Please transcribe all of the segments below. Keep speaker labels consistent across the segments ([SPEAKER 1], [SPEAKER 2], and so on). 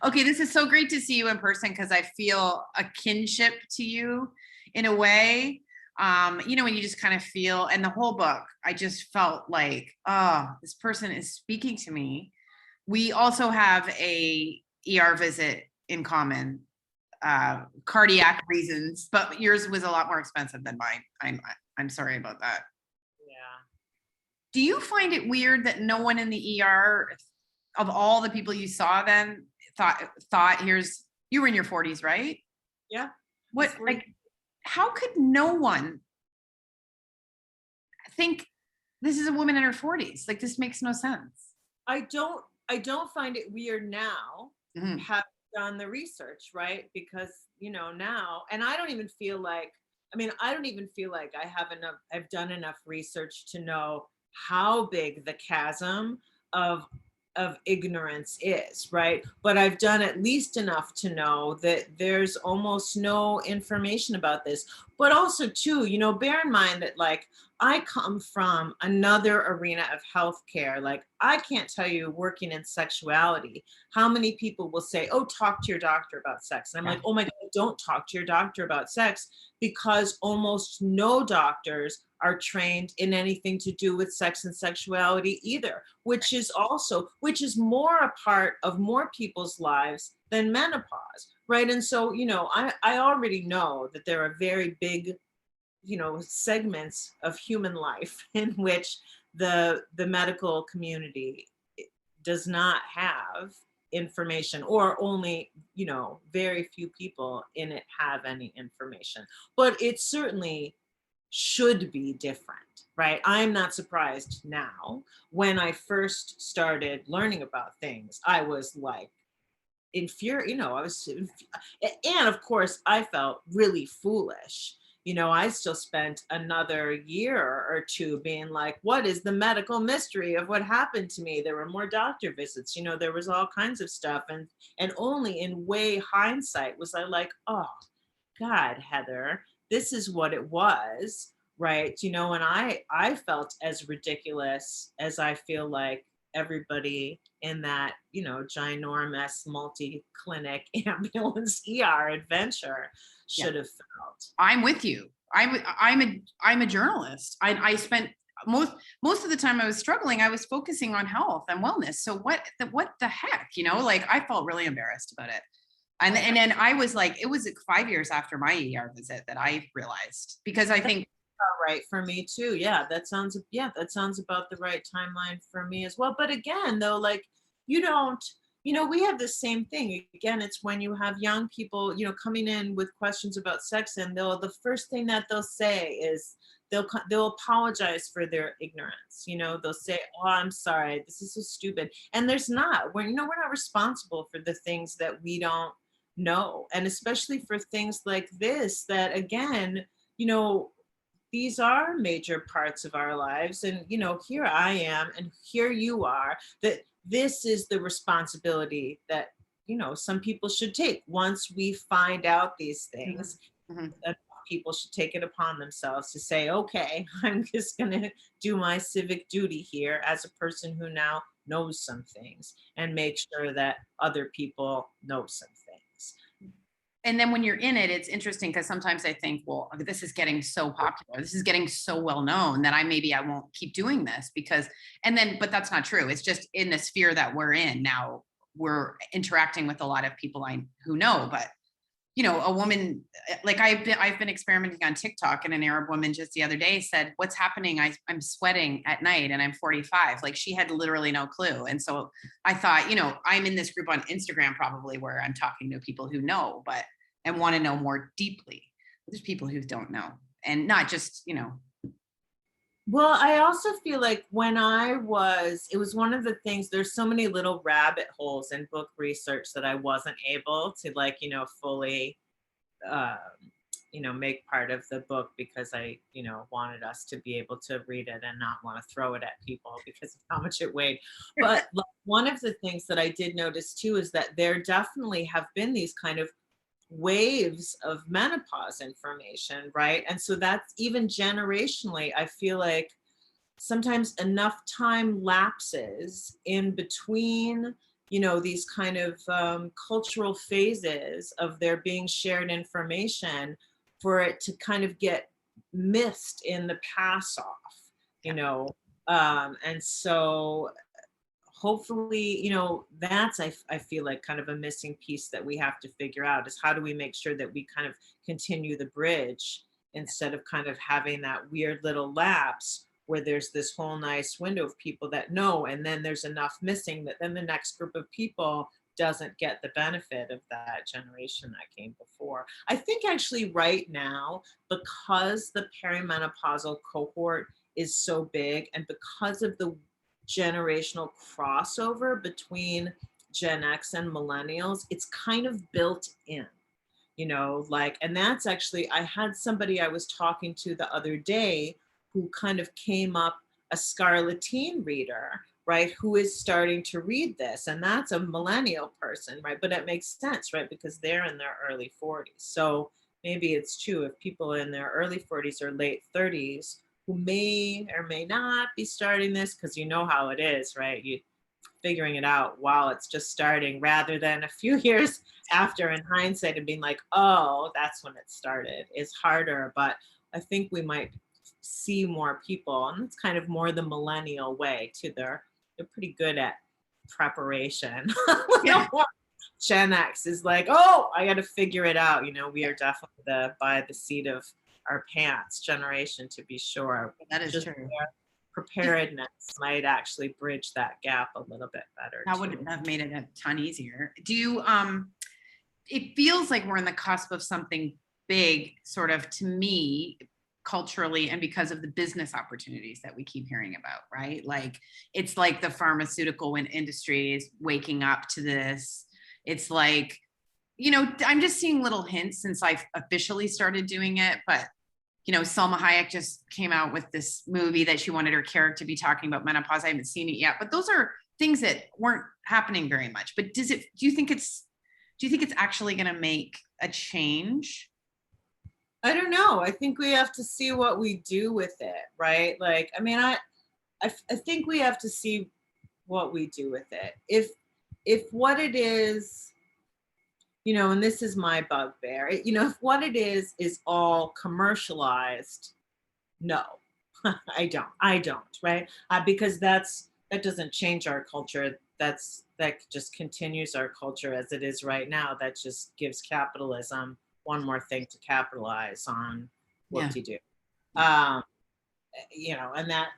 [SPEAKER 1] Okay, this is so great to see you in person because I feel a kinship to you in a way. When you just kind of feel, and the whole book, I just felt like, oh, this person is speaking to me. We also have a ER visit in common, cardiac reasons, but yours was a lot more expensive than mine. I'm sorry about that.
[SPEAKER 2] Yeah.
[SPEAKER 1] Do you find it weird that no one in the ER, of all the people you saw then, thought you were in your 40s, right?
[SPEAKER 2] Yeah.
[SPEAKER 1] What, like, how could no one think this is a woman in her 40s? Like, this makes no sense.
[SPEAKER 2] I don't find it weird now,
[SPEAKER 1] Mhm.
[SPEAKER 2] having done the research, right? Because, now, and I don't even feel like, I don't even feel like I've done enough research to know how big the chasm of ignorance is, right? But I've done at least enough to know that there's almost no information about this. But also too, bear in mind that, like, I come from another arena of healthcare. Like, I can't tell you, working in sexuality, how many people will say, "Oh, talk to your doctor about sex." And I'm
[SPEAKER 1] Yeah.
[SPEAKER 2] like, "Oh my God, don't talk to your doctor about sex," because almost no doctors are trained in anything to do with sex and sexuality either, which is more a part of more people's lives than menopause, right? And so, I already know that there are very big, segments of human life in which the medical community does not have information, or only, very few people in it have any information. But it certainly should be different, right? I'm not surprised now. When I first started learning about things, I was like infuriated, and of course I felt really foolish. I still spent another year or two being like, what is the medical mystery of what happened to me? There were more doctor visits, there was all kinds of stuff. And only in way hindsight was I like, oh God, Heather, this is what it was, right? And I felt as ridiculous as I feel like everybody in that, ginormous multi-clinic ambulance ER adventure
[SPEAKER 1] Yeah.
[SPEAKER 2] should have felt.
[SPEAKER 1] I'm with you. I'm a journalist. I spent most of the time I was struggling, I was focusing on health and wellness. So what the heck, like I felt really embarrassed about it. And then I was like, it was like 5 years after my ER visit that I realized, because I think,
[SPEAKER 2] Right, for me too. Yeah, that sounds about the right timeline for me as well. But again, though, like, you don't, we have the same thing. Again, it's when you have young people, coming in with questions about sex, and the first thing that they'll say is they'll apologize for their ignorance. They'll say, "Oh, I'm sorry, this is so stupid." And there's not. We're not responsible for the things that we don't know, and especially for things like this that, again, you know these are major parts of our lives. And here I am and here you are, that this is the responsibility that some people should take. Once we find out these
[SPEAKER 1] mhm,
[SPEAKER 2] things,
[SPEAKER 1] mhm.
[SPEAKER 2] that people should take it upon themselves to say, okay, I'm just going to do my civic duty here as a person who now knows some things, and make sure that other people know some things.
[SPEAKER 1] And then when you're in it, it's interesting because sometimes I think, well, this is getting so popular, this is getting so well known that maybe I won't keep doing this because, but that's not true. It's just in the sphere that we're in now, we're interacting with a lot of people who know, but a woman, like I've been experimenting on TikTok, and an Arab woman just the other day said, "What's happening? I'm sweating at night and I'm 45." Like, she had literally no clue. And so I thought, I'm in this group on Instagram probably where I'm talking to people who know, but and want to know more deeply. There's people who don't know, and not just,
[SPEAKER 2] Well, I also feel like it was one of the things, there's so many little rabbit holes in book research that I wasn't able to, like, fully, um, make part of the book, because I, wanted us to be able to read it and not want to throw it at people because of how much it weighed. But like, one of the things that I did notice too is that there definitely have been these kind of waves of menopause information, right? And so that's, even generationally, I feel like sometimes enough time lapses in between these kind of cultural phases of there being shared information for it to kind of get missed in the pass off, you know. And so hopefully, that's, I feel like kind of a missing piece that we have to figure out is how do we make sure that we kind of continue the bridge instead of kind of having that weird little lapse where there's this whole nice window of people that know, and then there's enough missing that then the next group of people doesn't get the benefit of that generation that came before. I think actually right now, because the perimenopausal cohort is so big and because of the generational crossover between Gen X and millennials, it's kind of built in, like, and that's actually, I had somebody I was talking to the other day who kind of came up, a Scarleteen reader, right, who is starting to read this. And that's a millennial person, right? But it makes sense, right? Because they're in their early 40s. So maybe it's true if people in their early 40s or late 30s who may or may not be starting this, because you know how it is, right? You figuring it out while it's just starting rather than a few years after in hindsight and being like, oh, that's when it started, is harder. But I think we might see more people, and it's kind of more the millennial way too. They're pretty good at preparation.
[SPEAKER 1] Yeah.
[SPEAKER 2] Gen X is like, oh, I got to figure it out. We are definitely the by the seat of our pants generation, to be sure.
[SPEAKER 1] That is
[SPEAKER 2] just
[SPEAKER 1] true.
[SPEAKER 2] Preparedness might actually bridge that gap a little bit better.
[SPEAKER 1] That would have made it a ton easier. Do you, it feels like we're in the cusp of something big, sort of, to me, culturally, and because of the business opportunities that we keep hearing about, right? Like, it's like the pharmaceutical industry is waking up to this. It's like, I'm just seeing little hints since I've officially started doing it, but Selma Hayek just came out with this movie that she wanted her character to be talking about menopause. I haven't seen it yet, but those are things that weren't happening very much. But do you think it's actually going to make a change?
[SPEAKER 2] I don't know. I think we have to see what we do with it, right? Like, I mean, I think we have to see what we do with it. If what it is, and this is my bugbear, if what it is all commercialized, no, I don't, right? Because that doesn't change our culture. That just continues our culture as it is right now. That just gives capitalism one more thing to capitalize on. What to do, and that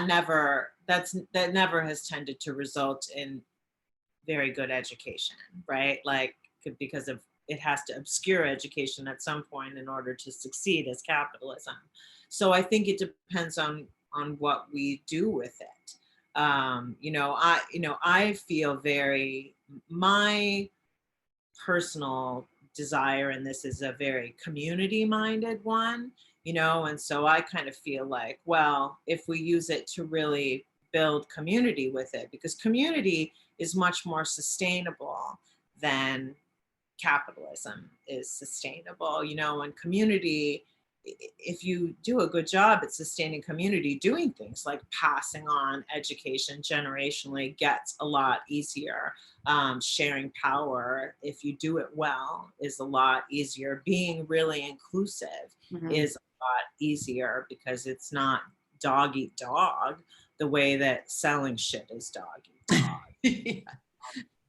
[SPEAKER 2] never has tended to result in very good education, right? Like, because of it has to obscure education at some point in order to succeed as capitalism. So I think it depends on what we do with it. I feel my personal desire, and this is a very community minded one, and so I kind of feel like, well, if we use it to really build community with it, because community is much more sustainable than capitalism is sustainable, and community, if you do a good job at sustaining community, doing things like passing on education generationally gets a lot easier. Sharing power, if you do it well, is a lot easier. Being really inclusive is a lot easier because it's not dog eat dog the way that selling shit is dog eat dog.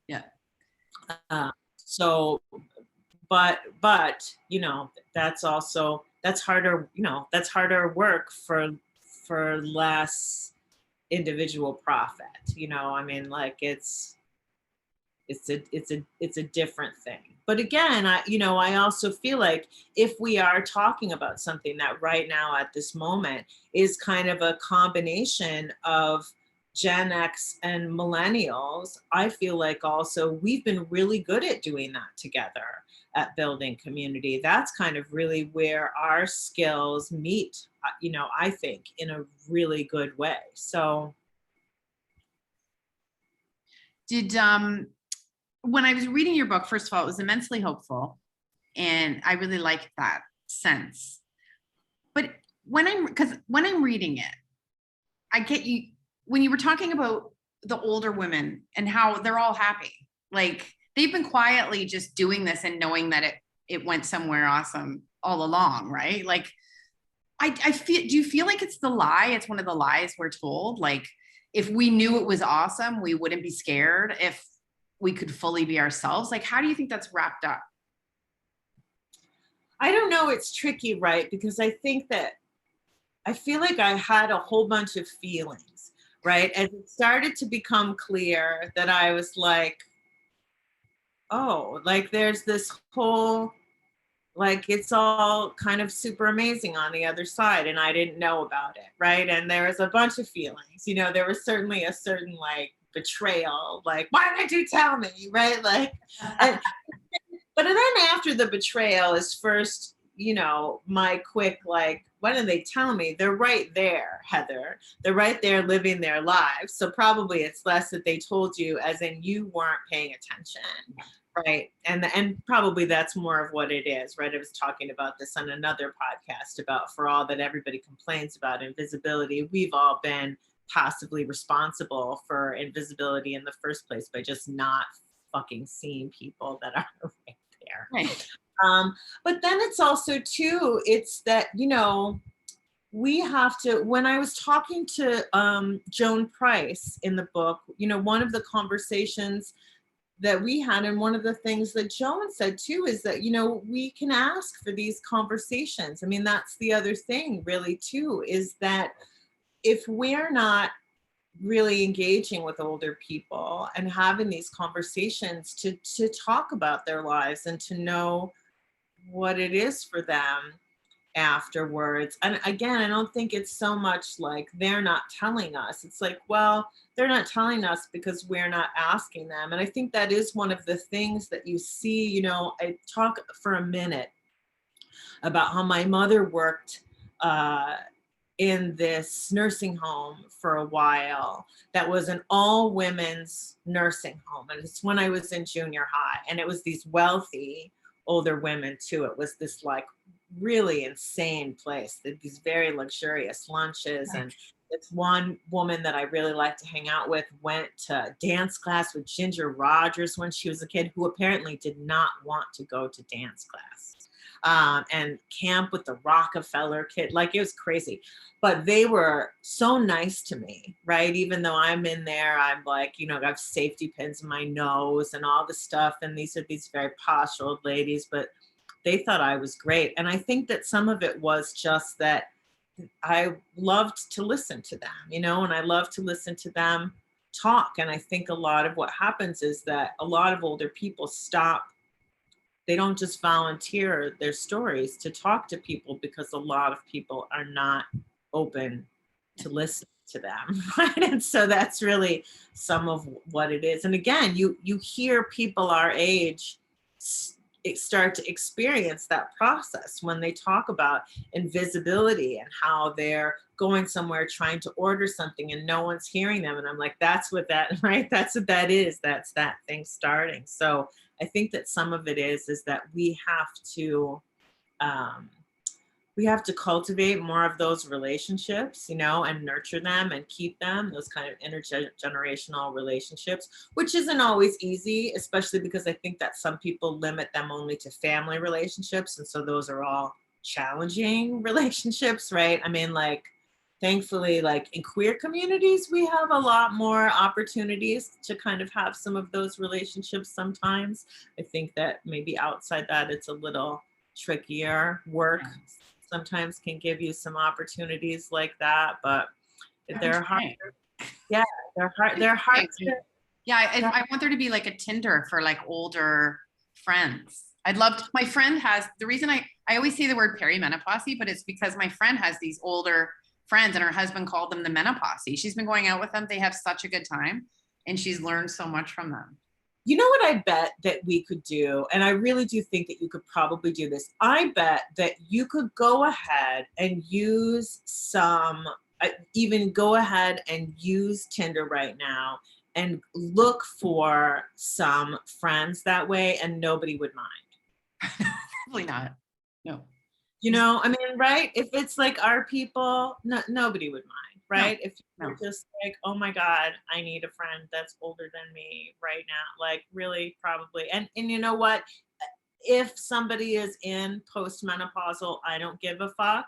[SPEAKER 1] Yeah.
[SPEAKER 2] So, but that's harder work for less individual profit. I mean, like, it's a different thing. But again, I also feel like if we are talking about something that right now at this moment is kind of a combination of Gen X and millennials, I feel like also we've been really good at doing that together, at building community. That's kind of really where our skills meet, I think, in a really good way. So
[SPEAKER 1] when I was reading your book, first of all, it was immensely hopeful, and I really liked that sense. But when I'm reading it, I get you, when you were talking about the older women and how they're all happy. Like they've been quietly just doing this and knowing that it went somewhere awesome all along, right? Like I feel, do you feel like it's the lie? It's one of the lies we're told. Like if we knew it was awesome, we wouldn't be scared if we could fully be ourselves. Like, how do you think that's wrapped up?
[SPEAKER 2] I don't know. It's tricky, right? Because I think that I feel like I had a whole bunch of feelings, right? As it started to become clear that I was like, oh, like there's this whole, like it's all kind of super amazing on the other side, and I didn't know about it, right? And there was a bunch of feelings, you know, there was certainly a certain like betrayal, like, why did you tell me, right? Like, and, but then after the betrayal is first, you know, my quick, like, why didn't they tell me? They're right there, Heather. They're right there living their lives. So probably it's less that they told you, as in you weren't paying attention, right? And probably that's more of what it is, right? I was talking about this on another podcast about, for all that everybody complains about invisibility, we've all been possibly responsible for invisibility in the first place by just not fucking seeing people that are right there.
[SPEAKER 1] Right.
[SPEAKER 2] But then it's also too, it's that, you know, we have to, when I was talking to Joan Price in the book, you know, one of the conversations that we had, and one of the things that Joan said too, is that, you know, we can ask for these conversations. I mean, that's the other thing really too, is that if we're not really engaging with older people and having these conversations to talk about their lives and to know what it is for them afterwards. And again, I don't think it's so much like they're not telling us. It's like, well, they're not telling us because we're not asking them. And I think that is one of the things that you see, you know, I talk for a minute about how my mother worked in this nursing home for a while that was an all women's nursing home. And it's when I was in junior high, and it was these wealthy older women too. It was this like really insane place, these very luxurious lunches. And this one woman that I really liked to hang out with went to dance class with Ginger Rogers when she was a kid, who apparently did not want to go to dance class. And camp with the Rockefeller kid. Like, it was crazy. But they were so nice to me, right? Even though I'm in there, I'm like, you know, I have safety pins in my nose and all the stuff. And these are these very posh old ladies, but they thought I was great. And I think that some of it was just that I loved to listen to them, you know, and I love to listen to them talk. And I think a lot of what happens is that a lot of older people stop. They don't just volunteer their stories to talk to people because a lot of people are not open to listen to them, right? And so that's really some of what it is. And again, you hear people our age start to experience that process when they talk about invisibility and how they're going somewhere trying to order something and no one's hearing them. And I'm like, that's what that, right? That's what that is. That's that thing starting. So I think that some of it is that we have to cultivate more of those relationships, you know, and nurture them and keep them, those kind of intergenerational relationships, which isn't always easy, especially because I think that some people limit them only to family relationships. And so those are all challenging relationships, right? I mean, like, thankfully, like in queer communities, we have a lot more opportunities to kind of have some of those relationships sometimes. I think that maybe outside that, it's a little trickier. Work sometimes can give you some opportunities like that, but they're hard. Yeah, they're hard to,
[SPEAKER 1] yeah, I want there to be like a Tinder for like older friends. I'd love to, my friend has, the reason I always say the word perimenopause, but it's because my friend has these older friends and her husband called them the menopause. She's been going out with them. They have such a good time and she's learned so much from them.
[SPEAKER 2] You know what I bet that we could do, and I really do think that you could probably do this. I bet that you could go ahead and use even go ahead and use Tinder right now and look for some friends that way, and nobody would mind.
[SPEAKER 1] Probably not. No.
[SPEAKER 2] You know, I mean, right? If it's like our people, nobody would mind.
[SPEAKER 1] No,
[SPEAKER 2] right? If you're
[SPEAKER 1] no.
[SPEAKER 2] just like, oh my God, I need a friend that's older than me right now, like really probably. And you know what? If somebody is in postmenopausal, I don't give a fuck.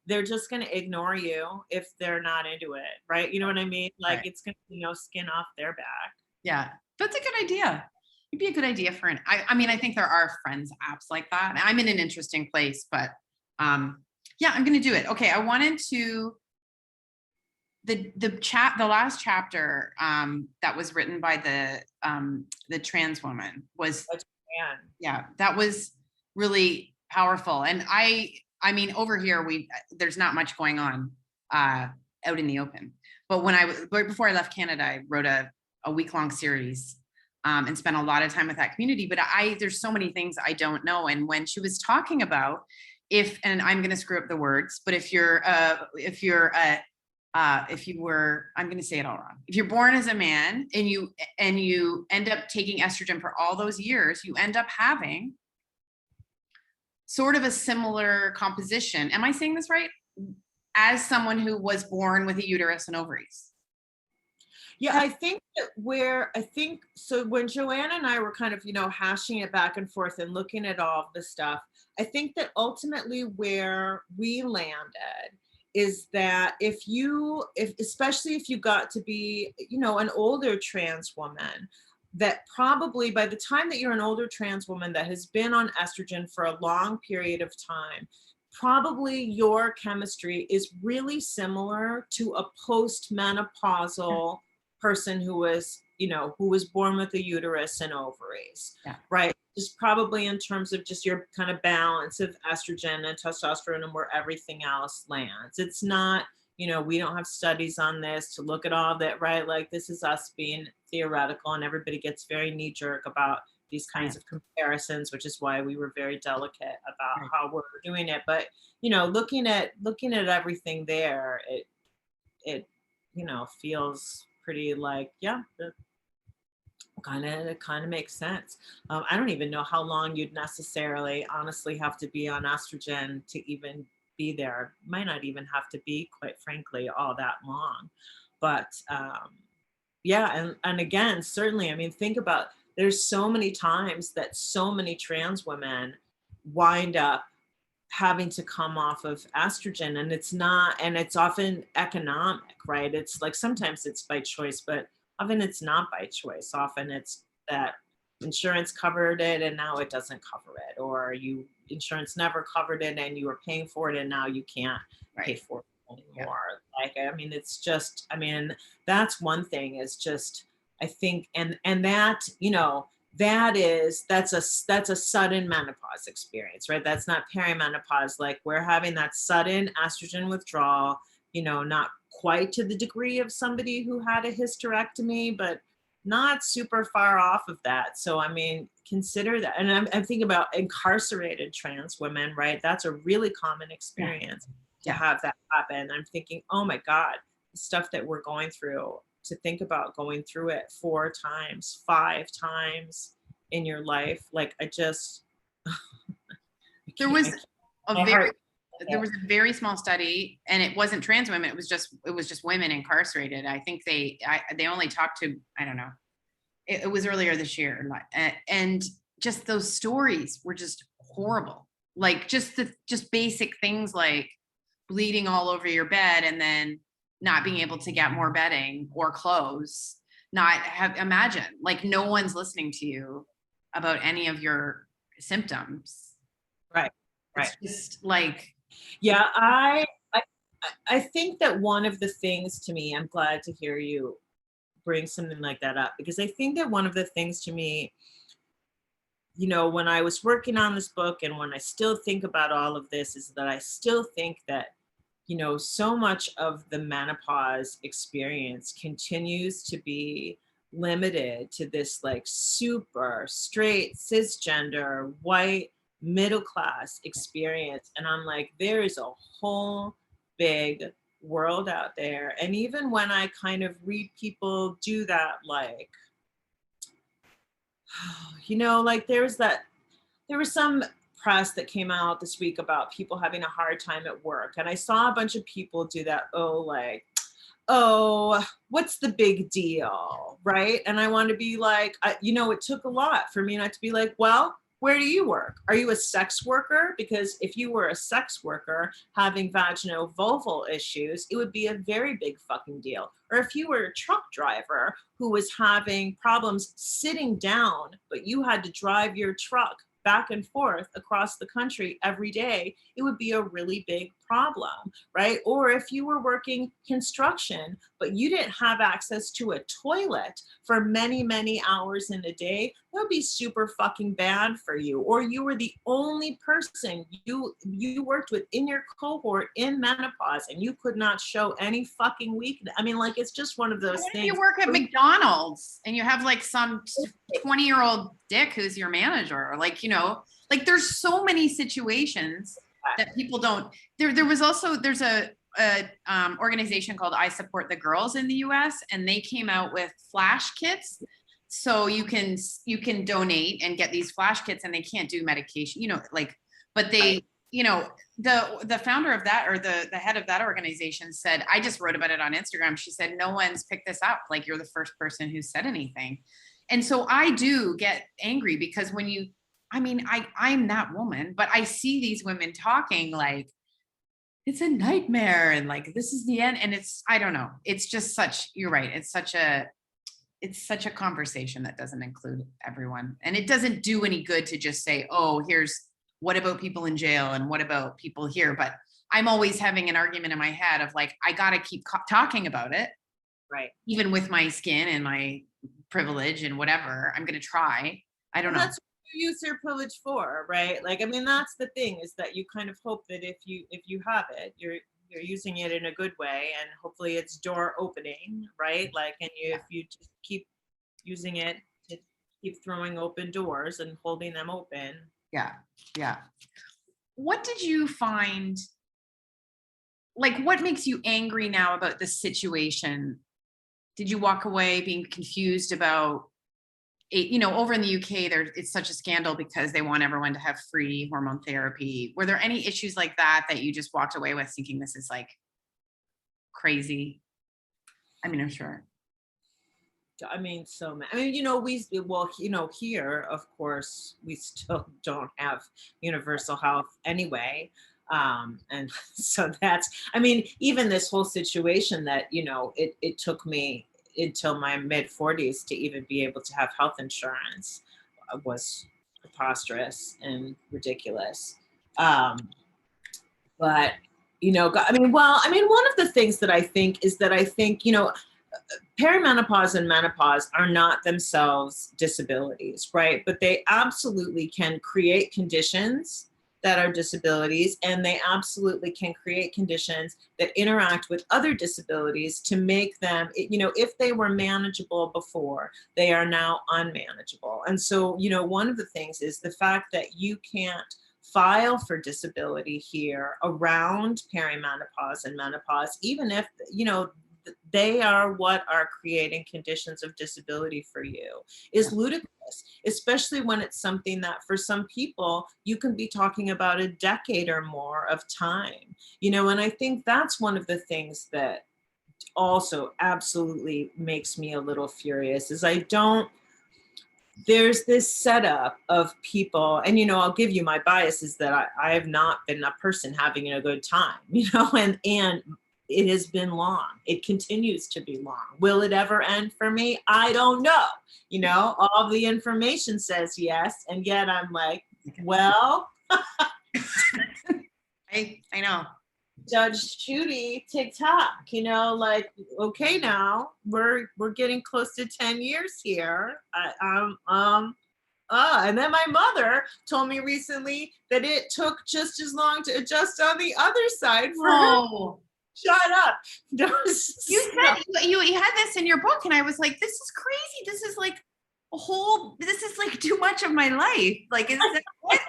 [SPEAKER 2] They're just going to ignore you if they're not into it, right? You know what I mean? Like
[SPEAKER 1] Right.
[SPEAKER 2] it's going to, skin off their back.
[SPEAKER 1] Yeah. That's a good idea. It'd be a good idea for I mean, I think there are friends apps like that. I'm in an interesting place, but yeah, I'm gonna do it. Okay. I wanted to the last chapter that was written by the trans woman was,
[SPEAKER 2] But man,
[SPEAKER 1] yeah, that was really powerful. And I mean, over here there's not much going on out in the open. But right before I left Canada, I wrote a week-long series and spent a lot of time with that community. But there's so many things I don't know. And when she was talking about and I'm going to screw up the words, but if you were, I'm going to say it all wrong. If you're born as a man and you end up taking estrogen for all those years, you end up having sort of a similar composition. Am I saying this right? As someone who was born with a uterus and ovaries.
[SPEAKER 2] yeah, I think so when Joanna and I were kind of, hashing it back and forth and looking at all of the stuff, I think that ultimately where we landed is that especially if you got to be, an older trans woman, that probably by the time that you're an older trans woman that has been on estrogen for a long period of time, probably your chemistry is really similar to a postmenopausal person who was born with a uterus and ovaries,
[SPEAKER 1] Yeah.
[SPEAKER 2] right? Just probably in terms of just your kind of balance of estrogen and testosterone and where everything else lands. It's not, we don't have studies on this to look at all that, right? Like this is us being theoretical, and everybody gets very knee jerk about these kinds of comparisons, which is why we were very delicate about how we're doing it. But looking at everything there, it feels pretty like, yeah, it kind of makes sense. I don't even know how long you'd necessarily honestly have to be on estrogen to even be there. Might not even have to be, quite frankly, all that long. But yeah, and again, certainly, I mean, think about, there's so many times that so many trans women wind up having to come off of estrogen, and it's often economic, right? It's like sometimes it's by choice, but often it's not by choice. Often it's that insurance covered it and now it doesn't cover it, or insurance never covered it and you were paying for it and now you can't pay for it anymore. Like, I mean, it's just, I mean, that's one thing, is just, I think, and that, that's a sudden menopause experience, right? That's not perimenopause. Like we're having that sudden estrogen withdrawal, not quite to the degree of somebody who had a hysterectomy, but not super far off of that. So, I mean, consider that. And I'm thinking about incarcerated trans women, right? That's a really common experience to have that happen. I'm thinking, oh my God, the stuff that we're going through, to think about going through it 4 times, 5 times in your life. Like I just,
[SPEAKER 1] There was a very small study, and it wasn't trans women. It was just women incarcerated. I think they only talked to, I don't know. It was earlier this year, and just those stories were just horrible. Like just basic things like bleeding all over your bed and then not being able to get more bedding or clothes. Imagine, like, no one's listening to you about any of your symptoms.
[SPEAKER 2] Right.
[SPEAKER 1] It's just like,
[SPEAKER 2] yeah, I think that one of the things, to me, I'm glad to hear you bring something like that up, because I think that one of the things to me, when I was working on this book and when I still think about all of this, is that I still think that, so much of the menopause experience continues to be limited to this like super straight, cisgender, white, middle class experience. And I'm like, there is a whole big world out there. And even when I kind of read people do that, like, like there was some press that came out this week about people having a hard time at work. And I saw a bunch of people do that, like, oh, what's the big deal, right? And I want to be like, it took a lot for me not to be like, well, where do you work? Are you a sex worker? Because if you were a sex worker having vaginal-vulval issues, it would be a very big fucking deal. Or if you were a truck driver who was having problems sitting down, but you had to drive your truck back and forth across the country every day, it would be a really big problem, right? Or if you were working construction, but you didn't have access to a toilet for many, many hours in a day, that would be super fucking bad for you. Or you were the only person you worked with in your cohort in menopause and you could not show any fucking weakness. I mean, like, it's just one of those
[SPEAKER 1] What if
[SPEAKER 2] things.
[SPEAKER 1] you work at McDonald's and you have like some 20-year-old dick who's your manager, or like, like there's so many situations that people don't. There's a organization called I Support the Girls in the US, and they came out with flash kits. So you can donate and get these flash kits, and they can't do medication, but they, the founder of that, or the head of that organization said, I just wrote about it on Instagram. She said, no one's picked this up. Like, you're the first person who said anything. And so I do get angry because I'm that woman, but I see these women talking like it's a nightmare and like this is the end. And I don't know. It's just you're right. It's such a conversation that doesn't include everyone. And it doesn't do any good to just say, oh, what about people in jail and what about people here? But I'm always having an argument in my head of like, I got to keep talking about it.
[SPEAKER 2] Right.
[SPEAKER 1] Even with my skin and my privilege and whatever, I'm going to try. I don't know.
[SPEAKER 2] That's what you use your privilege for, right? Like, I mean, that's the thing, is that you kind of hope that if you have it, you're using it in a good way, and hopefully it's door opening, right? Like, and if you just keep using it to keep throwing open doors and holding them open.
[SPEAKER 1] Yeah. What did you find? Like, what makes you angry now about the situation? Did you walk away being confused about it? Over in the UK, it's such a scandal because they want everyone to have free hormone therapy. Were there any issues like that you just walked away with thinking this is like crazy? I mean, I'm sure.
[SPEAKER 2] I mean, so many. I mean, here, of course, we still don't have universal health anyway. And so even this whole situation that, it took me until my mid 40s to even be able to have health insurance was preposterous and ridiculous. But, one of the things that I think is that perimenopause and menopause are not themselves disabilities, right? But they absolutely can create conditions that are disabilities, and they absolutely can create conditions that interact with other disabilities to make them, if they were manageable before, they are now unmanageable. And so, one of the things is the fact that you can't file for disability here around perimenopause and menopause, even if, they are what are creating conditions of disability for you, is ludicrous, especially when it's something that for some people, you can be talking about a decade or more of time, and I think that's one of the things that also absolutely makes me a little furious is there's this setup of people, and I'll give you my bias is that I have not been a person having a good time, and it has been long. It continues to be long. Will it ever end for me? I don't know. All the information says yes, and yet I'm like, well,
[SPEAKER 1] I know.
[SPEAKER 2] Judge Judy, TikTok, okay, now we're getting close to 10 years here. And then my mother told me recently that it took just as long to adjust on the other side for her. Shut up.
[SPEAKER 1] You said you had this in your book, and I was like, this is crazy. This is like this is like too much of my life. Like, is that what?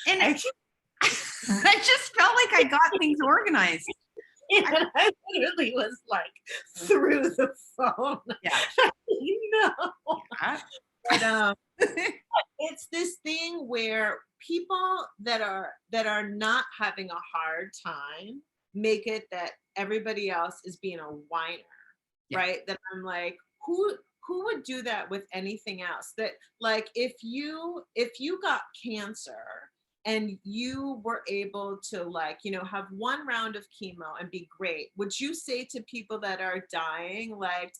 [SPEAKER 1] And I just felt like I got things organized.
[SPEAKER 2] And I literally was like through the phone.
[SPEAKER 1] Yeah.
[SPEAKER 2] But, it's this thing where people that are not having a hard time make it that everybody else is being a whiner,
[SPEAKER 1] Yeah.
[SPEAKER 2] right? That I'm like, who would do that with anything else? That like if you got cancer and you were able to like, have one round of chemo and be great, would you say to people that are dying, like,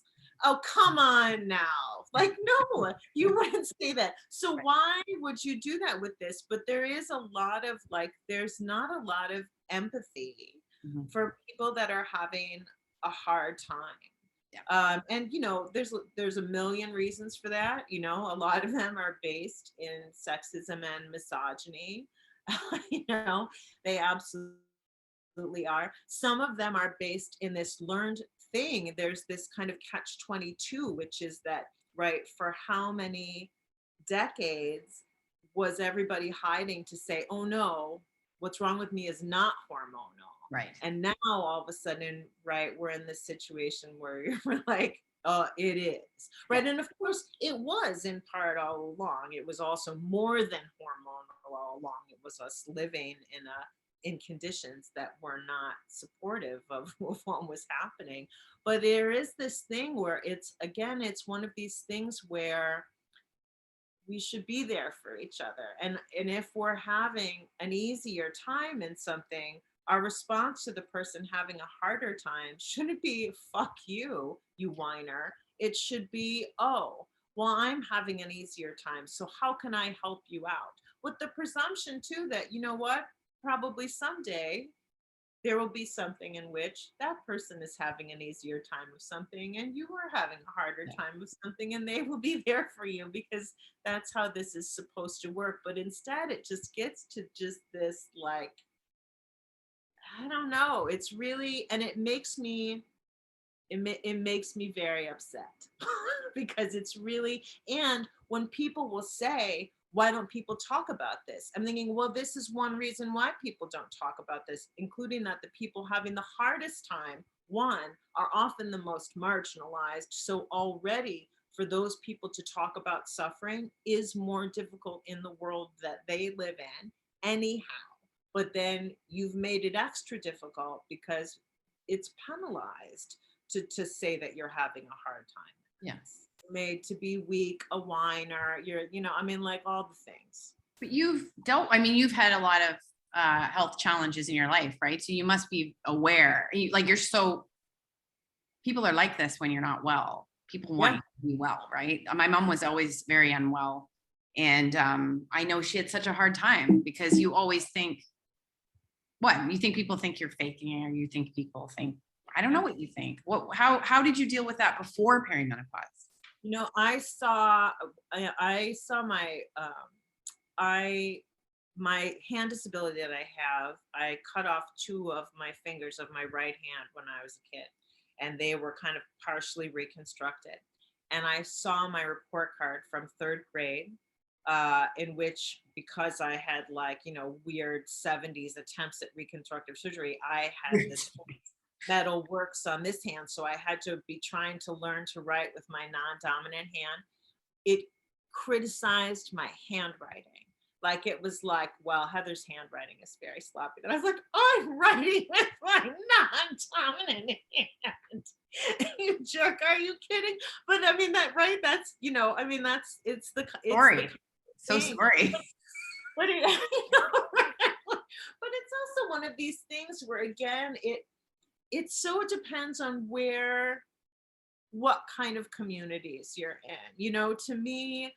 [SPEAKER 2] oh, come on now? Like, no, you wouldn't say that. So
[SPEAKER 1] Right.
[SPEAKER 2] why would you do that with this? But there is a lot of like, there's not a lot of empathy
[SPEAKER 1] Mhm.
[SPEAKER 2] for people that are having a hard time.
[SPEAKER 1] Yeah.
[SPEAKER 2] And there's a million reasons for that. A lot of them are based in sexism and misogyny. you know, they absolutely are. Some of them are based in this learned thing. There's this kind of catch 22, which is that, right, for how many decades was everybody hiding to say, oh no, what's wrong with me is not hormonal.
[SPEAKER 1] Right.
[SPEAKER 2] And now all of a sudden, right, we're in this situation where we're like, oh, it is.
[SPEAKER 1] Yeah.
[SPEAKER 2] Right. And of course, it was in part all along. It was also more than hormonal all along. It was us living in conditions that were not supportive of what was happening. But there is this thing where it's one of these things where we should be there for each other. And if we're having an easier time in something, our response to the person having a harder time shouldn't be fuck you, you whiner. It should be, oh, well, I'm having an easier time, so how can I help you out? With the presumption too that, you know what, probably someday there will be something in which that person is having an easier time with something and you are having a harder
[SPEAKER 1] Yeah.
[SPEAKER 2] time with something, and they will be there for you because that's how this is supposed to work. But instead it just gets to just this like, I don't know, it's really, and it makes me very upset because it's really, and when people will say, why don't people talk about this? I'm thinking, well, this is one reason why people don't talk about this, including that the people having the hardest time, one, are often the most marginalized. So already for those people to talk about suffering is more difficult in the world that they live in anyhow. But then you've made it extra difficult because it's penalized to say that you're having a hard time.
[SPEAKER 1] Yeah.
[SPEAKER 2] Made to be weak, a whiner, I mean, like all the things.
[SPEAKER 1] But you've had a lot of health challenges in your life, right? So you must be aware. People are like this when you're not well. People want
[SPEAKER 2] Yeah.
[SPEAKER 1] you to be well, right? My mom was always very unwell. And I know she had such a hard time because you always think, what? You think people think you're faking it, or you think people think, I don't know
[SPEAKER 2] Yeah.
[SPEAKER 1] what you think. How did you deal with that before perimenopause?
[SPEAKER 2] I saw I my hand disability that I have, I cut off two of my fingers of my right hand when I was a kid, and they were kind of partially reconstructed. And I saw my report card from third grade, in which, because I had like, weird 70s attempts at reconstructive surgery, I had this metal works on this hand. So I had to be trying to learn to write with my non-dominant hand. It criticized my handwriting. Like it was like, well, Heather's handwriting is very sloppy. And I was like, I'm writing with my non-dominant hand. You jerk, are you kidding? But I mean that, right? That's, I mean, it's the
[SPEAKER 1] Sorry. So
[SPEAKER 2] thing.
[SPEAKER 1] sorry.
[SPEAKER 2] But but it's also one of these things where again, it so depends on what kind of communities you're in. To me,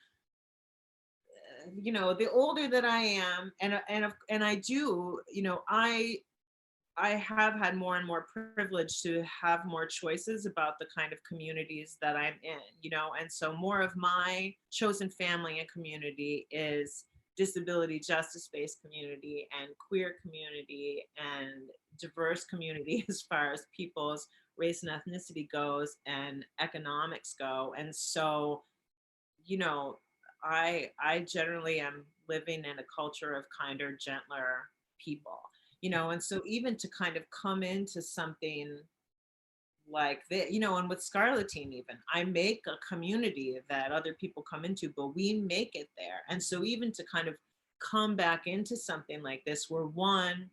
[SPEAKER 2] the older that I am, and I do, I have had more and more privilege to have more choices about the kind of communities that I'm in, and so more of my chosen family and community is disability justice based community and queer community and diverse community as far as people's race and ethnicity goes and economics go. And so, you know, I generally am living in a culture of kinder, gentler people, and so even to kind of come into something like that, and with Scarleteen, even I make a community that other people come into, but we make it there. And so even to kind of come back into something like this, where one,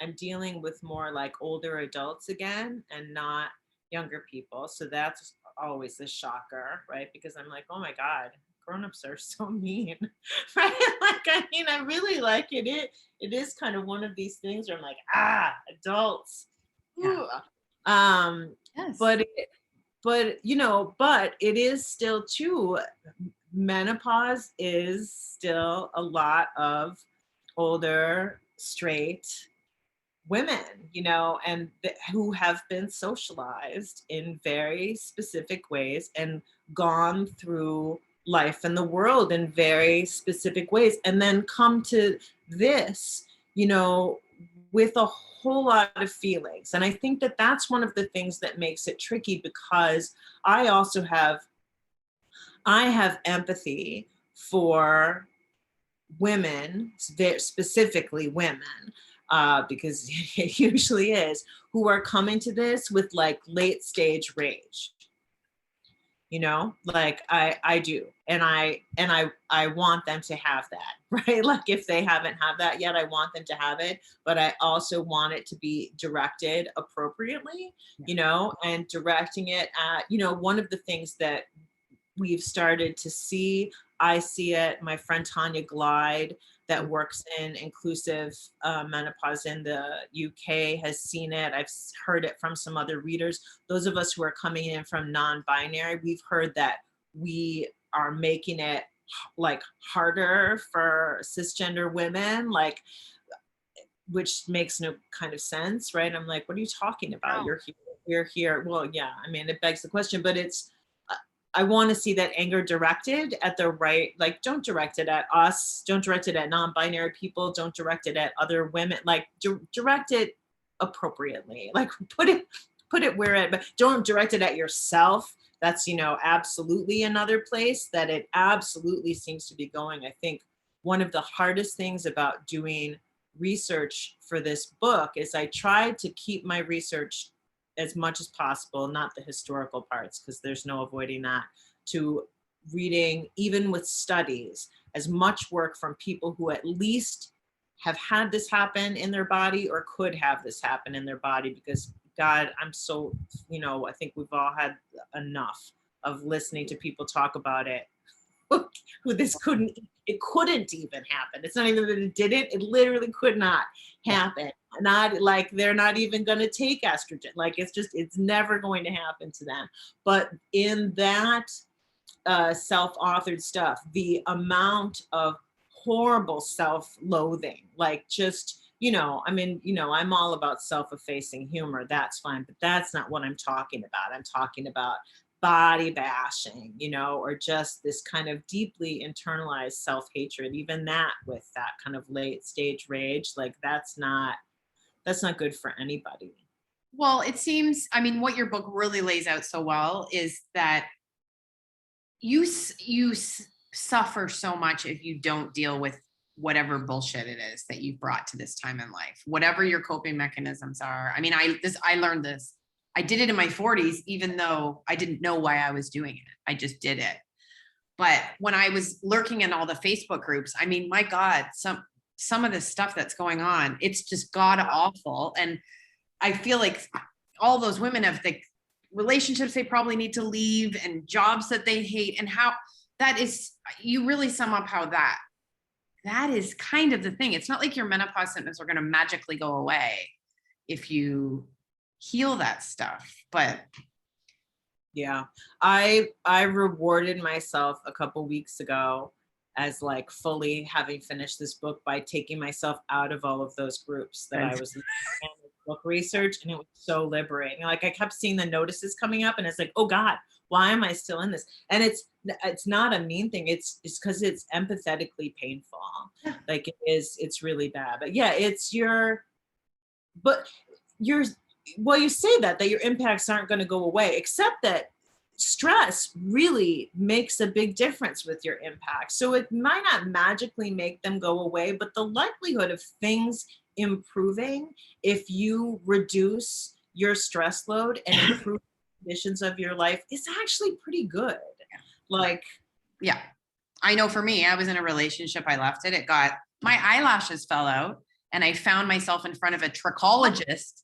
[SPEAKER 2] I'm dealing with more like older adults again and not younger people. So that's always a shocker, right? Because I'm like, oh my God, grown-ups are so mean. Right? Like, I mean, I really like it. It is kind of one of these things where I'm like, adults.
[SPEAKER 1] Yeah.
[SPEAKER 2] Ooh. Um,
[SPEAKER 1] Yes.
[SPEAKER 2] but but it is still too, menopause is still a lot of older straight women, and who have been socialized in very specific ways and gone through life and the world in very specific ways, and then come to this, you know, with a whole lot of feelings. And I think that that's one of the things that makes it tricky, because I also I have empathy for women, specifically women, because it usually is, who are coming to this with like late stage rage. Like I do, and I want them to have that, right? Like if they haven't had that yet, I want them to have it, but I also want it to be directed appropriately, and directing it at, one of the things that we've started to see. I see it. My friend Tanya Glide, that works in inclusive menopause in the UK, has seen it. I've heard it from some other readers. Those of us who are coming in from non-binary, we've heard that we are making it like harder for cisgender women, like, which makes no kind of sense, right? I'm like, what are you talking about?
[SPEAKER 1] No.
[SPEAKER 2] You're here. Well, yeah, I mean, it begs the question, but I want to see that anger directed at the right, like, don't direct it at us, don't direct it at non-binary people, don't direct it at other women, like direct it appropriately, like put it where it, but don't direct it at yourself. That's, absolutely another place that it absolutely seems to be going. I think one of the hardest things about doing research for this book is I tried to keep my research as much as possible, not the historical parts, because there's no avoiding that, to reading, even with studies, as much work from people who at least have had this happen in their body or could have this happen in their body. Because God, I'm so, I think we've all had enough of listening to people talk about it who it couldn't even happen. It's not even that it didn't, it literally could not happen. Not like they're not even going to take estrogen. Like it's never going to happen to them. But in that self-authored stuff, the amount of horrible self-loathing, like just, I'm all about self-effacing humor. That's fine. But that's not what I'm talking about. I'm talking about body bashing, or just this kind of deeply internalized self-hatred, even that with that kind of late stage rage, like that's not good for anybody.
[SPEAKER 1] Well, it seems, I mean, what your book really lays out so well is that you suffer so much if you don't deal with whatever bullshit it is that you've brought to this time in life, whatever your coping mechanisms are. I mean, I learned this. I did it in my 40s, even though I didn't know why I was doing it. I just did it. But when I was lurking in all the Facebook groups, I mean, my God, some of the stuff that's going on, it's just god awful. And I feel like all those women have the relationships they probably need to leave and jobs that they hate, and how that is, you really sum up how that is kind of the thing. It's not like your menopause symptoms are going to magically go away if you heal that stuff. But
[SPEAKER 2] yeah, I rewarded myself a couple weeks ago as like fully having finished this book by taking myself out of all of those groups that I was in book research, and it was so liberating. Like I kept seeing the notices coming up and it's like, oh God, why am I still in this? And it's not a mean thing. It's because it's empathetically painful. Like it's really bad. But yeah, well, you say that your impacts aren't going to go away, except that stress really makes a big difference with your impact. So it might not magically make them go away, but the likelihood of things improving if you reduce your stress load and improve conditions of your life is actually pretty good. Like,
[SPEAKER 1] I know for me, I was in a relationship, I left it, my eyelashes fell out, and I found myself in front of a trichologist.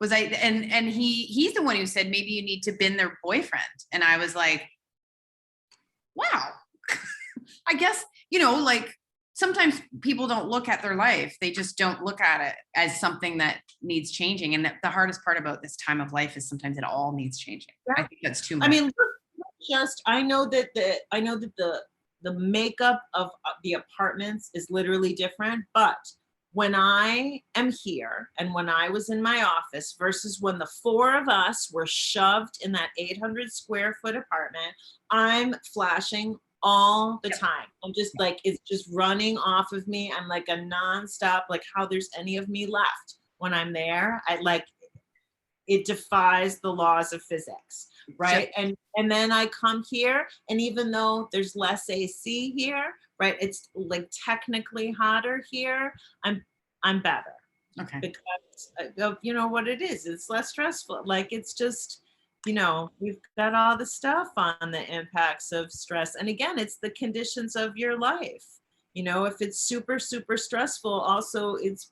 [SPEAKER 1] And he's the one who said, maybe you need to bin their boyfriend. And I was like, wow, I guess, like sometimes people don't look at their life. They just don't look at it as something that needs changing. And the hardest part about this time of life is sometimes it all needs changing.
[SPEAKER 2] Yeah.
[SPEAKER 1] I think that's too much.
[SPEAKER 2] I mean, I know that the makeup of the apartments is literally different, but when I am here and when I was in my office versus when the four of us were shoved in that 800 square foot apartment, I'm flashing all the time. I'm just like, it's just running off of me. I'm like a nonstop, like how there's any of me left when I'm there. It defies the laws of physics, right?
[SPEAKER 1] Yep.
[SPEAKER 2] And then I come here, and even though there's less AC here, right? It's like technically hotter here. I'm better.
[SPEAKER 1] Okay.
[SPEAKER 2] Because of, what it is. It's less stressful. Like it's just, we've got all the stuff on the impacts of stress. And again, it's the conditions of your life. If it's super, super stressful, also it's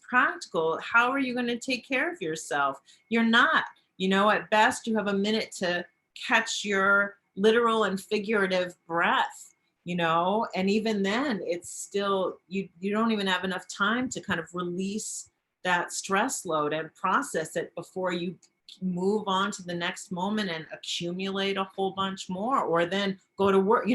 [SPEAKER 2] practical. How are you going to take care of yourself? You're not. At best, you have a minute to catch your literal and figurative breath. And even then it's still, you don't even have enough time to kind of release that stress load and process it before you move on to the next moment and accumulate a whole bunch more, or then go to work,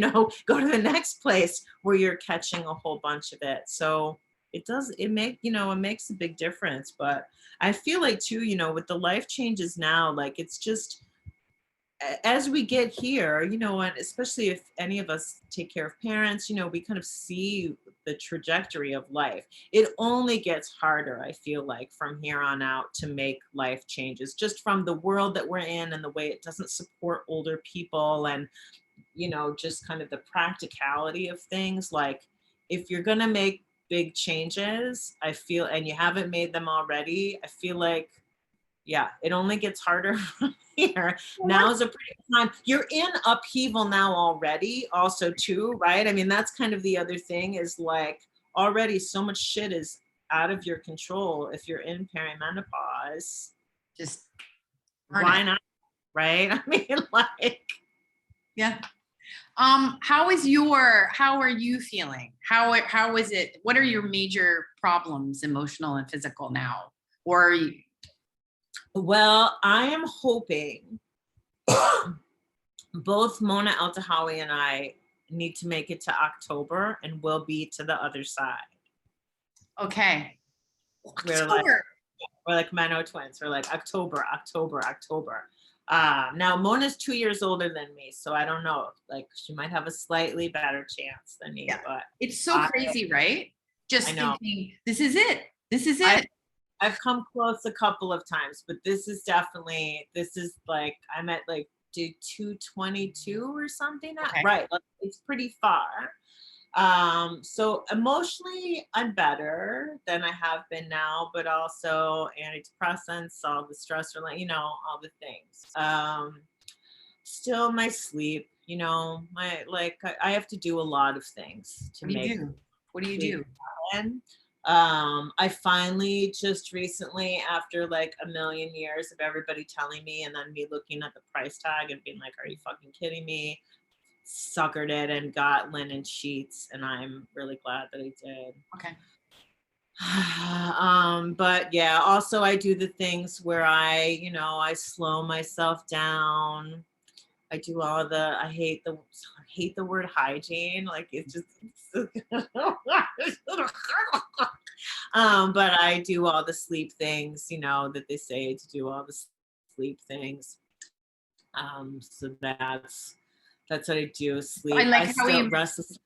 [SPEAKER 2] go to the next place where you're catching a whole bunch of it. So it makes a big difference. But I feel like too, with the life changes now, like it's just, as we get here, and especially if any of us take care of parents, we kind of see the trajectory of life. It only gets harder, I feel like, from here on out to make life changes, just from the world that we're in and the way it doesn't support older people, and, just kind of the practicality of things. Like, if you're going to make big changes, I feel, and you haven't made them already, I feel like, yeah, it only gets harder from here. Now is a pretty good time. You're in upheaval now already, also too, right? I mean, that's kind of the other thing, is like already so much shit is out of your control. If you're in perimenopause,
[SPEAKER 1] Just
[SPEAKER 2] why not? Right? I mean, like,
[SPEAKER 1] yeah. How are you feeling? How is it? What are your major problems, emotional and physical now? Or are you?
[SPEAKER 2] Well, I am hoping both Mona Eltahawy and I need to make it to October, and we'll be to the other side.
[SPEAKER 1] Okay.
[SPEAKER 2] We're like Mano twins. We're like October. Now Mona's 2 years older than me, so I don't know. Like, she might have a slightly better chance than me.
[SPEAKER 1] Yeah.
[SPEAKER 2] But
[SPEAKER 1] It's so crazy, right? Just thinking, this is it.
[SPEAKER 2] I've come close a couple of times, but this is like, I'm at like 222 or something.
[SPEAKER 1] Okay.
[SPEAKER 2] Right. Like, it's pretty far. So emotionally, I'm better than I have been now, but also antidepressants, all the stress, all the things. Still my sleep, I have to do a lot of things to make.
[SPEAKER 1] What do you do?
[SPEAKER 2] Happen. I finally just recently, after like a million years of everybody telling me, and then me looking at the price tag and being like, are you fucking kidding me? Suckered it and got linen sheets, and I'm really glad that I did.
[SPEAKER 1] Okay.
[SPEAKER 2] But yeah, also I do the things where I slow myself down. I do all the, I hate the word hygiene. Like, it's just, but I do all the sleep things, that they say to do, all the sleep things. So that's what I do. Sleep.
[SPEAKER 1] I like how you,
[SPEAKER 2] restless.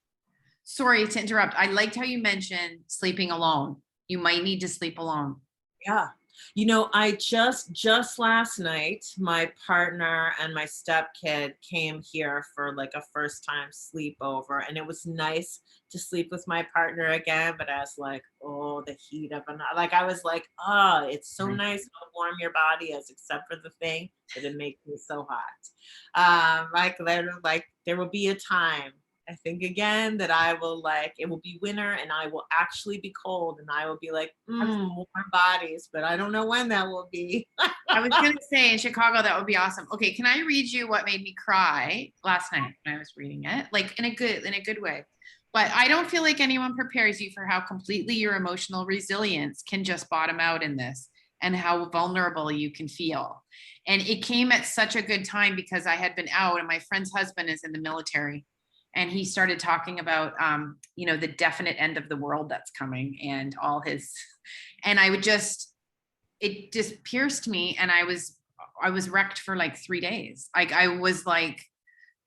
[SPEAKER 1] Sorry to interrupt. I liked how you mentioned sleeping alone. You might need to sleep alone.
[SPEAKER 2] Yeah. I just last night, my partner and my stepkid came here for like a first time sleepover, and it was nice to sleep with my partner again. But I was like, oh, the heat of it. Like, I was like, oh, it's so nice to warm your body, except for the thing that it makes me so hot. There will be a time I think again that I will like, it will be winter and I will actually be cold and I will be like, warm bodies, but I don't know when that will be.
[SPEAKER 1] I was gonna say in Chicago, that would be awesome. Okay, can I read you what made me cry last night when I was reading it? Like in a good way. But I don't feel like anyone prepares you for how completely your emotional resilience can just bottom out in this and how vulnerable you can feel. And it came at such a good time because I had been out and my friend's husband is in the military. And he started talking about, the definite end of the world that's coming and all his, and it just pierced me. And I was wrecked for like 3 days. Like I was like,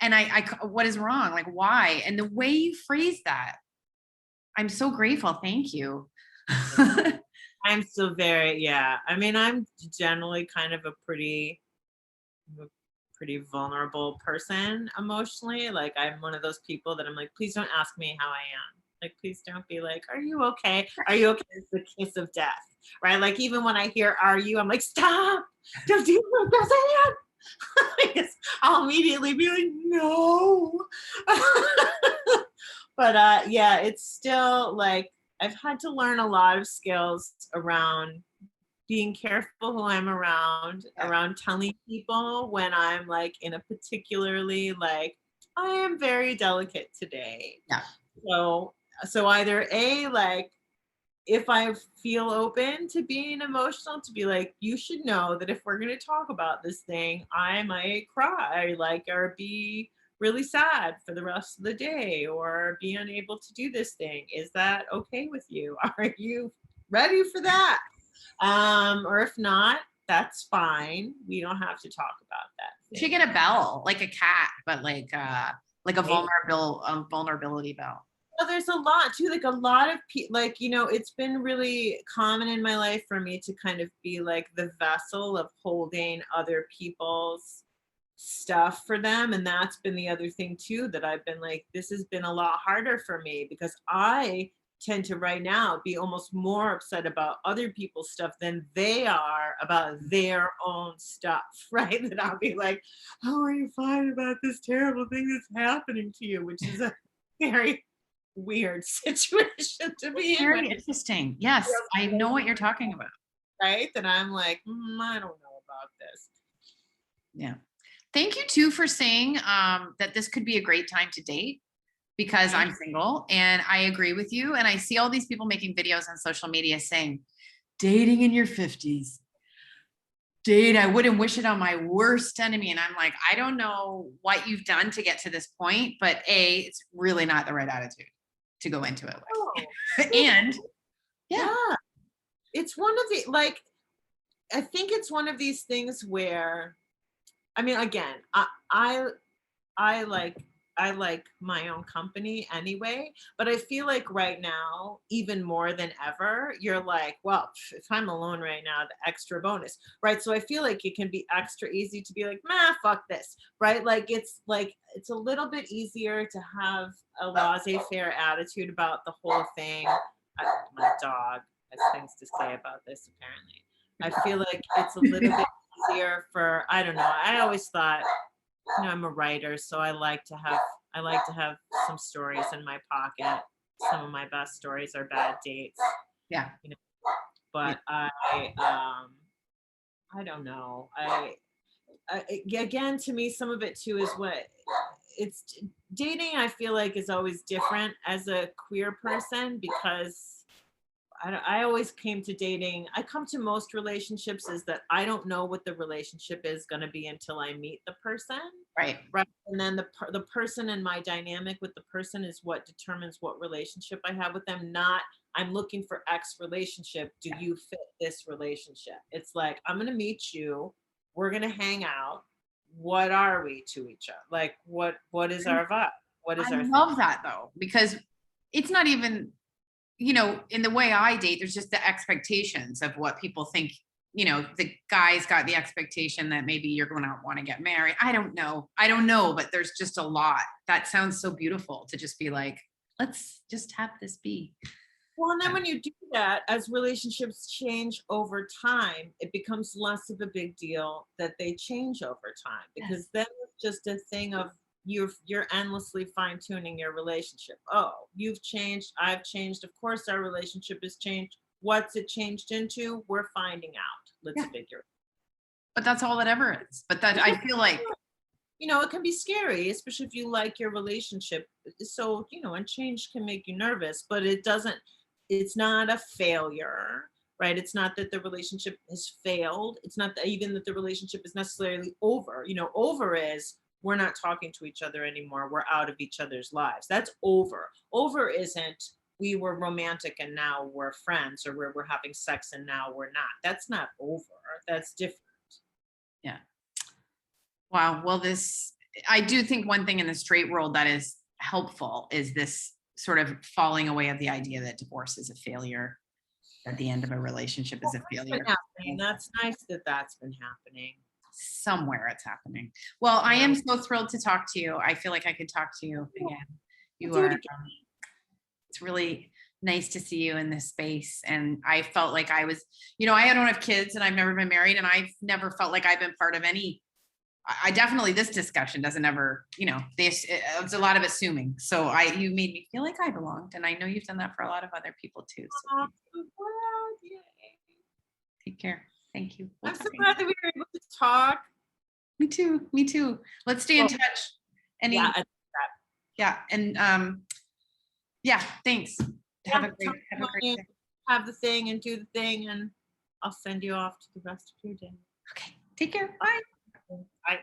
[SPEAKER 1] and I, what is wrong? Like, why? And the way you phrase that, I'm so grateful. Thank you.
[SPEAKER 2] I'm still very, yeah. I mean, I'm generally kind of a pretty vulnerable person emotionally. Like I'm one of those people that I'm like, please don't ask me how I am. Like, please don't be like, are you okay? Are you okay? It's the kiss of death, right? Like even when I hear "are you," I'm like, stop! Don't do that. I'll immediately be like, no. But yeah, it's still like I've had to learn a lot of skills around being careful who I'm around, around telling people when I'm like in a particularly like, I am very delicate today.
[SPEAKER 1] Yeah.
[SPEAKER 2] So either A, like if I feel open to being emotional, to be like, you should know that if we're going to talk about this thing, I might cry, like, or be really sad for the rest of the day, or be unable to do this thing. Is that okay with you? Are you ready for that? Or if not, that's fine. We don't have to talk about that.
[SPEAKER 1] You should get a bell, like a cat, but like a vulnerability bell.
[SPEAKER 2] Well, there's a lot too, like a lot of people, like, it's been really common in my life for me to kind of be like the vessel of holding other people's stuff for them. And that's been the other thing too, that I've been like, this has been a lot harder for me because I tend to right now be almost more upset about other people's stuff than they are about their own stuff, right? That I'll be like, how are you fine about this terrible thing that's happening to you? Which is a very weird situation to be in.
[SPEAKER 1] Very interesting. Yes, I know what you're talking about.
[SPEAKER 2] Right? That I'm like, I don't know about this.
[SPEAKER 1] Yeah. Thank you too for saying that this could be a great time to date because I'm single and I agree with you. And I see all these people making videos on social media saying, dating in your 50s. Date, I wouldn't wish it on my worst enemy. And I'm like, I don't know what you've done to get to this point, but A, it's really not the right attitude to go into it with. Oh. And yeah,
[SPEAKER 2] it's one of the, like, I think it's one of these things where, I mean, again, I like my own company anyway, but I feel like right now, even more than ever, you're like, well, if I'm alone right now, the extra bonus, right? So I feel like it can be extra easy to be like, fuck this, right? Like, it's a little bit easier to have a laissez-faire attitude about the whole thing. My dog has things to say about this, apparently. I feel like it's a little bit easier for, I don't know. I always thought, I'm a writer, so I like to have some stories in my pocket. Some of my best stories are bad dates.
[SPEAKER 1] Yeah.
[SPEAKER 2] But I don't know. I again, to me, some of it too is what it's dating. I feel like is always different as a queer person because I always came to dating. I come to most relationships is that I don't know what the relationship is going to be until I meet the person.
[SPEAKER 1] Right.
[SPEAKER 2] And then the person and my dynamic with the person is what determines what relationship I have with them. Not I'm looking for X relationship. Do you fit this relationship? It's like, I'm going to meet you. We're going to hang out. What are we to each other? Like, what is our vibe? What is our thing?
[SPEAKER 1] I love that though, because it's not even, in the way I date, there's just the expectations of what people think, the guy's got the expectation that maybe you're going to want to get married. I don't know, but there's just a lot. That sounds so beautiful to just be like, let's just have this be.
[SPEAKER 2] Well, and then when you do that, as relationships change over time, it becomes less of a big deal that they change over time because then it's just a thing of, you're endlessly fine-tuning your relationship. Oh, you've changed, I've changed. Of course, our relationship has changed. What's it changed into? We're finding out. Let's
[SPEAKER 1] Yeah.
[SPEAKER 2] figure it.
[SPEAKER 1] But that's all it ever is. But that I feel like,
[SPEAKER 2] You know, it can be scary, especially if you like your relationship. So, and change can make you nervous, but it's not a failure, right? It's not that the relationship has failed. It's not that even that the relationship is necessarily over. Over is we're not talking to each other anymore. We're out of each other's lives. That's over. Over isn't we were romantic and now we're friends, or we're having sex and now we're not. That's not over. That's different.
[SPEAKER 1] yeah. Wow. Well, I do think one thing in the straight world that is helpful is this sort of falling away of the idea that divorce is a failure, that the end of a relationship is a
[SPEAKER 2] That's been
[SPEAKER 1] failure.
[SPEAKER 2] happening. That's nice that that's been happening.
[SPEAKER 1] Somewhere it's happening. Well, I
[SPEAKER 2] Yeah.
[SPEAKER 1] am so thrilled to talk to you. I feel like I could talk to you again. You
[SPEAKER 2] Do it
[SPEAKER 1] are,
[SPEAKER 2] again.
[SPEAKER 1] it's really nice to see you in this space. And I felt like I was, I don't have kids and I've never been married, and I've never felt like I've been part of any. I definitely, this discussion doesn't ever, it's a lot of assuming. So you made me feel like I belonged, and I know you've done that for a lot of other people too. So
[SPEAKER 2] Well, yay.
[SPEAKER 1] take care. Thank you.
[SPEAKER 2] I'm so glad that we were able to talk.
[SPEAKER 1] Me too. Me too. Let's stay in touch.
[SPEAKER 2] Yeah,
[SPEAKER 1] Yeah. And yeah, thanks. Have a great day.
[SPEAKER 2] have the thing and do the thing, and I'll send you off to the rest of your day.
[SPEAKER 1] Okay. Take care. Bye.
[SPEAKER 2] Bye.